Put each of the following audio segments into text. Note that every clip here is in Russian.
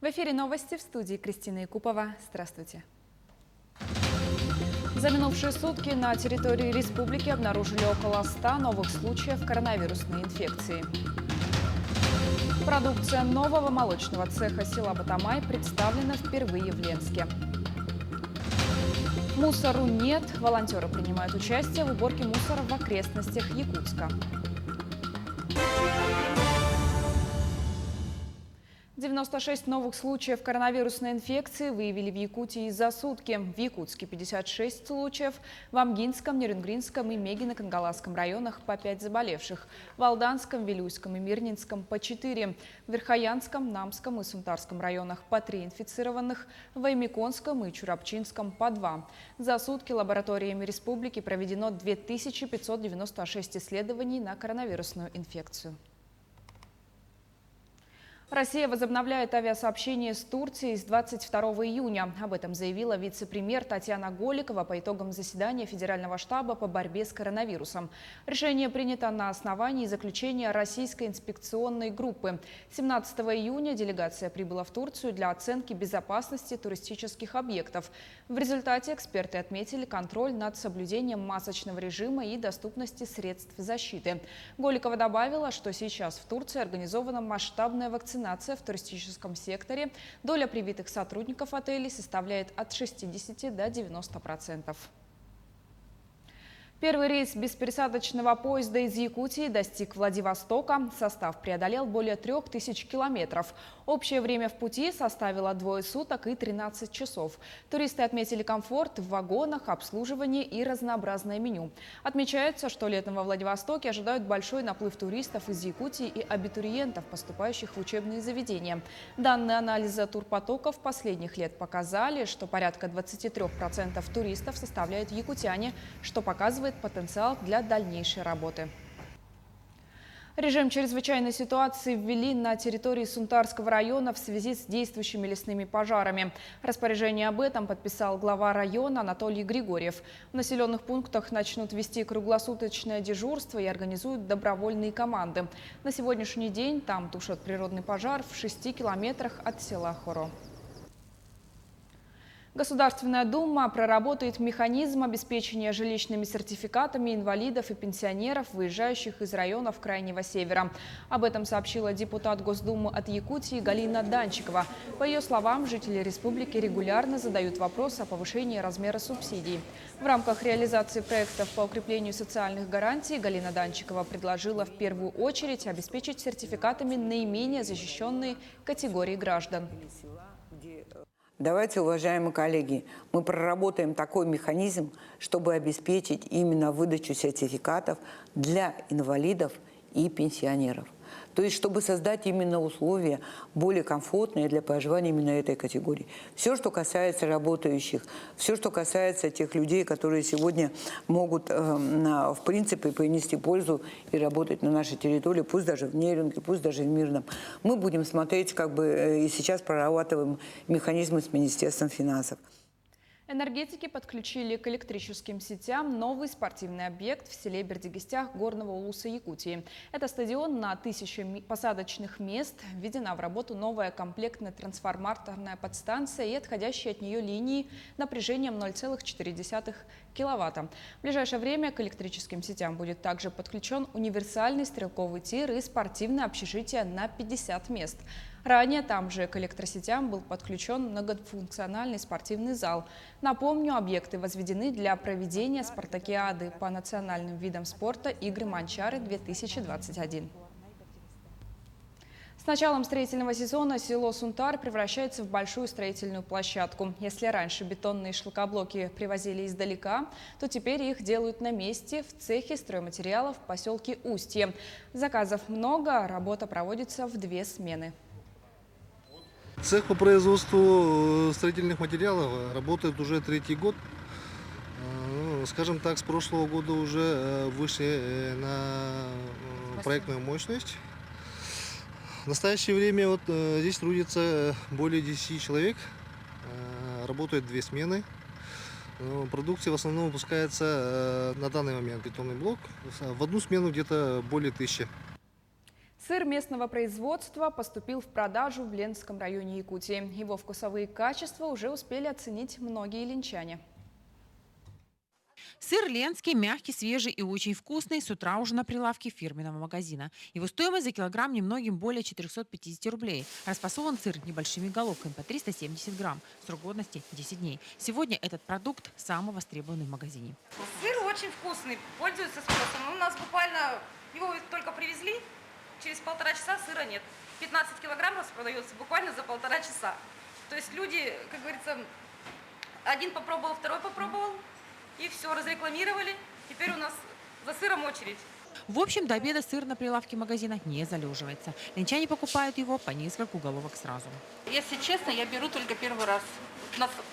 В эфире новости, в студии Кристина Якупова. Здравствуйте. За минувшие сутки на территории республики обнаружили около 100 новых случаев коронавирусной инфекции. Продукция нового молочного цеха села Батамай представлена впервые в Ленске. Мусору нет. Волонтеры принимают участие в уборке мусора в окрестностях Якутска. 96 новых случаев коронавирусной инфекции выявили в Якутии за сутки. В Якутске 56 случаев, в Амгинском, Нерюнгринском и Мегино-Кангаласском районах по 5 заболевших, в Алданском, Вилюйском и Мирнинском по 4, в Верхоянском, Намском и Сунтарском районах по 3 инфицированных, в Аймиконском и Чурапчинском по 2. За сутки лабораториями республики проведено 2596 исследований на коронавирусную инфекцию. Россия возобновляет авиасообщение с Турцией с 22 июня. Об этом заявила вице-премьер Татьяна Голикова по итогам заседания Федерального штаба по борьбе с коронавирусом. Решение принято на основании заключения Российской инспекционной группы. 17 июня делегация прибыла в Турцию для оценки безопасности туристических объектов. В результате эксперты отметили контроль над соблюдением масочного режима и доступности средств защиты. Голикова добавила, что сейчас в Турции организована масштабная вакцинация в туристическом секторе. Доля привитых сотрудников отелей составляет от 60 до 90%. Первый рейс беспересадочного поезда из Якутии достиг Владивостока. Состав преодолел более 3000 километров. Общее время в пути составило 2 суток и 13 часов. Туристы отметили комфорт в вагонах, обслуживание и разнообразное меню. Отмечается, что летом во Владивостоке ожидают большой наплыв туристов из Якутии и абитуриентов, поступающих в учебные заведения. Данные анализа турпотоков последних лет показали, что порядка 23% туристов составляют якутяне, что показывает потенциал для дальнейшей работы. Режим чрезвычайной ситуации ввели на территории Сунтарского района в связи с действующими лесными пожарами. Распоряжение об этом подписал глава района Анатолий Григорьев. В населенных пунктах начнут вести круглосуточное дежурство и организуют добровольные команды. На сегодняшний день там тушат природный пожар в 6 километрах от села Хоро. Государственная дума проработает механизм обеспечения жилищными сертификатами инвалидов и пенсионеров, выезжающих из районов Крайнего Севера. Об этом сообщила депутат Госдумы от Якутии Галина Данчикова. По ее словам, жители республики регулярно задают вопрос о повышении размера субсидий. В рамках реализации проектов по укреплению социальных гарантий Галина Данчикова предложила в первую очередь обеспечить сертификатами наименее защищенные категории граждан. Давайте, уважаемые коллеги, мы проработаем такой механизм, чтобы обеспечить именно выдачу сертификатов для инвалидов и пенсионеров. То есть, чтобы создать именно условия более комфортные для проживания именно этой категории. Все, что касается работающих, все, что касается тех людей, которые сегодня могут, в принципе, принести пользу и работать на нашей территории, пусть даже в Нерюнге, пусть даже в Мирном. Мы будем смотреть, и сейчас прорабатываем механизмы с Министерством финансов. Энергетики подключили к электрическим сетям новый спортивный объект в селе Бердигистях Горного Улуса Якутии. Это стадион на 1000 посадочных мест. Введена в работу новая комплектная трансформаторная подстанция и отходящие от нее линии напряжением 0,4 киловатта. В ближайшее время к электрическим сетям будет также подключен универсальный стрелковый тир и спортивное общежитие на 50 мест. Ранее там же к электросетям был подключен многофункциональный спортивный зал. Напомню, объекты возведены для проведения спартакиады по национальным видам спорта «Игры Манчары-2021». С началом строительного сезона село Сунтар превращается в большую строительную площадку. Если раньше бетонные шлакоблоки привозили издалека, то теперь их делают на месте в цехе стройматериалов в поселке Устье. Заказов много, работа проводится в 2 смены. Цех по производству строительных материалов работает уже 3-й год. Скажем так, с прошлого года уже вышли на проектную мощность. В настоящее время здесь трудится более 10 человек, работают 2 смены. Продукция в основном выпускается на данный момент бетонный блок. В одну смену где-то более 1000. Сыр местного производства поступил в продажу в Ленском районе Якутии. Его вкусовые качества уже успели оценить многие ленчане. Сыр ленский, мягкий, свежий и очень вкусный, с утра уже на прилавке фирменного магазина. Его стоимость за килограмм немногим более 450 рублей. Расфасован сыр небольшими головками по 370 грамм. Срок годности 10 дней. Сегодня этот продукт самый востребованный в магазине. Сыр очень вкусный, пользуется спросом. У нас буквально его только привезли, через 1,5 часа сыра нет. 15 килограмм распродается буквально за 1,5 часа. То есть люди, как говорится, один попробовал, второй попробовал, и все, разрекламировали. Теперь у нас за сыром очередь. В общем, до обеда сыр на прилавке магазина не залеживается. Ленчане покупают его по нескольку головок сразу. Если честно, я беру только первый раз.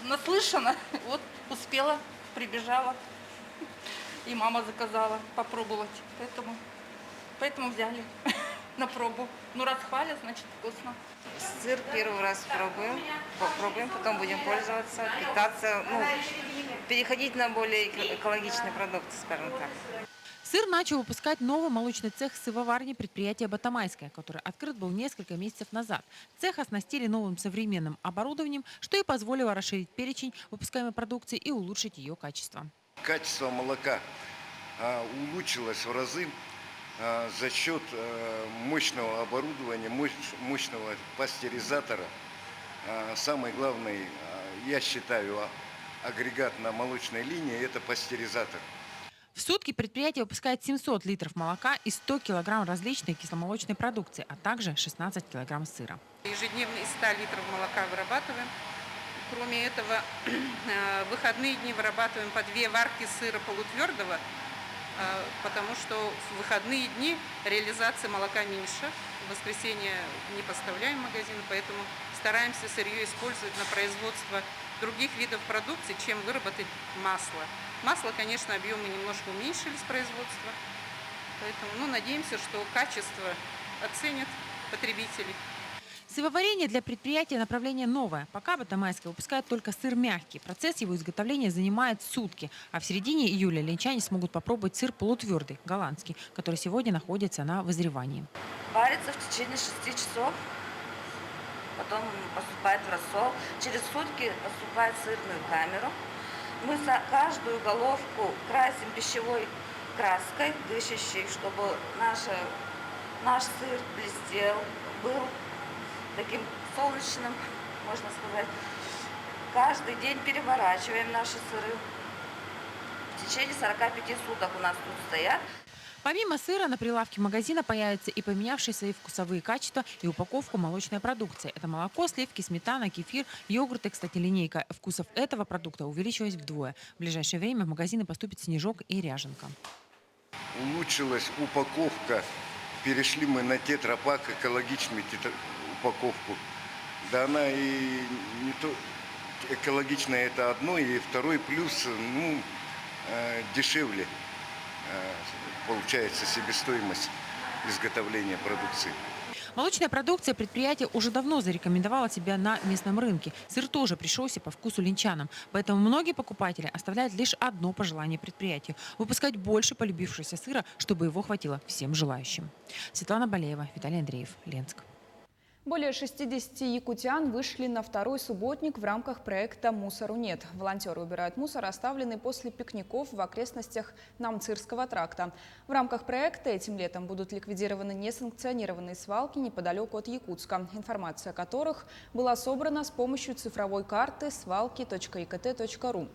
Наслышана, вот успела, прибежала. И мама заказала попробовать. Поэтому взяли на пробу. Ну, раз хвалят, значит вкусно. Сыр первый раз попробуем, потом будем пользоваться, питаться, переходить на более экологичные продукты, скажем так. Сыр начал выпускать новый молочный цех сывоварни предприятия «Батамайское», который открыт был несколько месяцев назад. Цех оснастили новым современным оборудованием, что и позволило расширить перечень выпускаемой продукции и улучшить ее качество. Качество молока улучшилось в разы за счет мощного оборудования, мощного пастеризатора. Самый главный, я считаю, агрегат на молочной линии – это пастеризатор. В сутки предприятие выпускает 700 литров молока и 100 килограмм различной кисломолочной продукции, а также 16 килограмм сыра. Ежедневно из 100 литров молока вырабатываем. Кроме этого, в выходные дни вырабатываем по 2 варки сыра полутвердого, потому что в выходные дни реализация молока меньше. В воскресенье не поставляем в магазин, поэтому стараемся сырье использовать на производство других видов продукции, чем выработать масло. Масло, конечно, объемы немножко уменьшились производства, поэтому надеемся, что качество оценят потребители. Сывоварение для предприятия направление новое. Пока Батамайское выпускает только сыр мягкий. Процесс его изготовления занимает сутки. А в середине июля ленчане смогут попробовать сыр полутвердый, голландский, который сегодня находится на вызревании. Варится в течение 6 часов, потом поступает в рассол. Через сутки поступает в сырную камеру. Мы за каждую головку красим пищевой краской, дышащей, чтобы наш сыр блестел, был таким солнечным, можно сказать. Каждый день переворачиваем наши сыры. В течение 45 суток у нас тут стоят. Помимо сыра на прилавке магазина появятся и поменявшие свои вкусовые качества и упаковку молочной продукции. Это молоко, сливки, сметана, кефир, йогурты. Кстати, линейка вкусов этого продукта увеличилась вдвое. В ближайшее время в магазины поступит снежок и ряженка. Улучшилась упаковка. Перешли мы на тетрапак, экологичную упаковку. Да она и не то экологичная, это одно, и второй плюс, дешевле получается себестоимость изготовления продукции. Молочная продукция предприятия уже давно зарекомендовала себя на местном рынке. Сыр тоже пришелся по вкусу ленчанам. Поэтому многие покупатели оставляют лишь одно пожелание предприятию – выпускать больше полюбившегося сыра, чтобы его хватило всем желающим. Светлана Балеева, Виталий Андреев, Ленск. Более 60 якутян вышли на второй субботник в рамках проекта «Мусору нет». Волонтеры убирают мусор, оставленный после пикников в окрестностях Намцирского тракта. В рамках проекта этим летом будут ликвидированы несанкционированные свалки неподалеку от Якутска, информация о которых была собрана с помощью цифровой карты свалки.ekt.ru.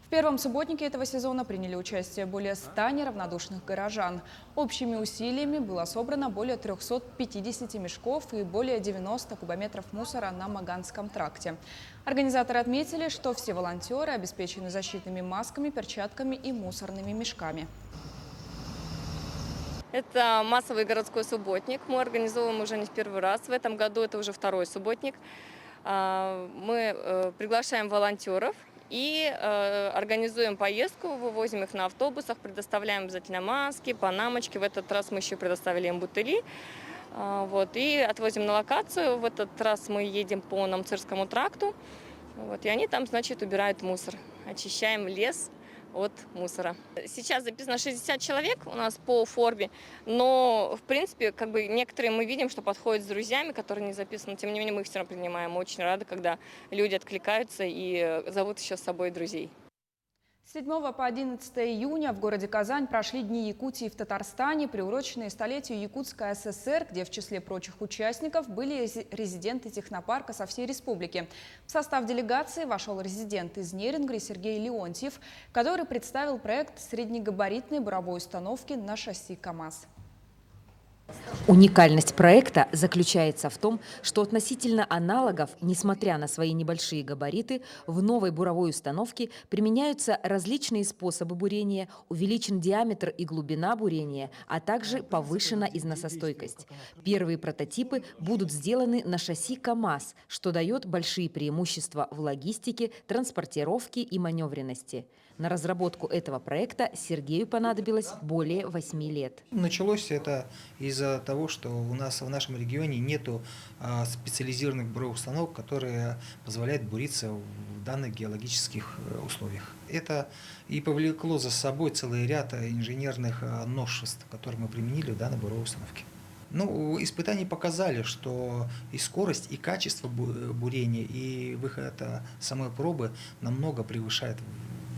В первом субботнике этого сезона приняли участие более 100 неравнодушных горожан. Общими усилиями было собрано более 350 мешков и более 90 кубометров мусора на Маганском тракте. Организаторы отметили, что все волонтеры обеспечены защитными масками, перчатками и мусорными мешками. Это массовый городской субботник. Мы организовываем уже не в первый раз. В этом году это уже второй субботник. Мы приглашаем волонтеров и организуем поездку, вывозим их на автобусах, предоставляем обязательно маски, панамочки. В этот раз мы еще предоставили им бутыли. И отвозим на локацию. В этот раз мы едем по Намцирскому тракту. И они там, убирают мусор. Очищаем лес, от мусора. Сейчас записано 60 человек у нас по форме, но, в принципе, как бы некоторые мы видим, что подходят с друзьями, которые не записаны. Тем не менее, мы их все равно принимаем. Мы очень рады, когда люди откликаются и зовут еще с собой друзей. С 7 по 11 июня в городе Казань прошли Дни Якутии в Татарстане, приуроченные столетию Якутской ССР, где в числе прочих участников были резиденты технопарка со всей республики. В состав делегации вошел резидент из Нерюнгри Сергей Леонтьев, который представил проект среднегабаритной буровой установки на шасси КАМАЗ. Уникальность проекта заключается в том, что относительно аналогов, несмотря на свои небольшие габариты, в новой буровой установке применяются различные способы бурения, увеличен диаметр и глубина бурения, а также повышена износостойкость. Первые прототипы будут сделаны на шасси КАМАЗ, что дает большие преимущества в логистике, транспортировке и маневренности. На разработку этого проекта Сергею понадобилось более 8 лет. Началось это из-за того, что у нас в нашем регионе нету специализированных буровых установок, которые позволяют буриться в данных геологических условиях. Это и повлекло за собой целый ряд инженерных новшеств, которые мы применили в данной буровой установке. Ну, испытания показали, что и скорость, и качество бурения, и выход самой пробы намного превышает,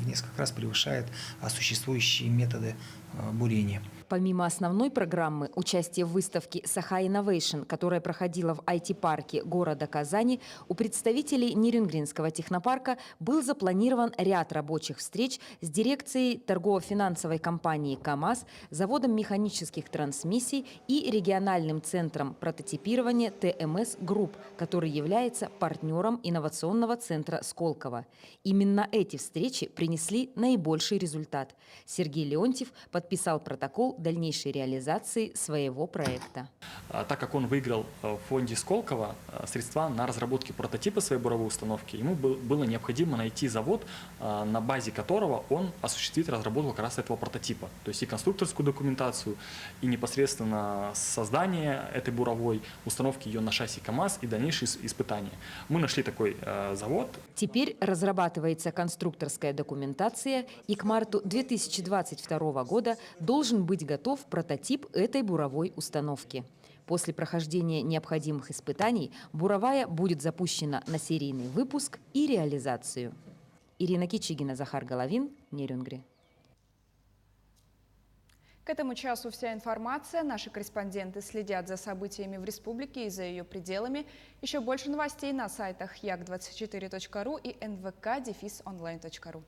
в несколько раз превышает существующие методы бурения. Помимо основной программы, участие в выставке «Саха Innovation», которая проходила в IT-парке города Казани, у представителей Нерюнгринского технопарка был запланирован ряд рабочих встреч с дирекцией торгово-финансовой компании КАМАЗ, заводом механических трансмиссий и региональным центром прототипирования ТМС Групп, который является партнером инновационного центра Сколково. Именно эти встречи принесли наибольший результат. Сергей Леонтьев подписал протокол дальнейшей реализации своего проекта. Так как он выиграл в фонде Сколково средства на разработку прототипа своей буровой установки, ему было необходимо найти завод, на базе которого он осуществит разработку как раз этого прототипа. То есть и конструкторскую документацию, и непосредственно создание этой буровой установки, ее на шасси КАМАЗ и дальнейшие испытания. Мы нашли такой завод. Теперь разрабатывается конструкторская документация, и к марту 2022 года должен быть готов прототип этой буровой установки. После прохождения необходимых испытаний буровая будет запущена на серийный выпуск и реализацию. Ирина Кичигина, Захар Головин, Нерюнгри. К этому часу вся информация. Наши корреспонденты следят за событиями в республике и за ее пределами. Еще больше новостей на сайтах як24.ру и nvk-online.ru.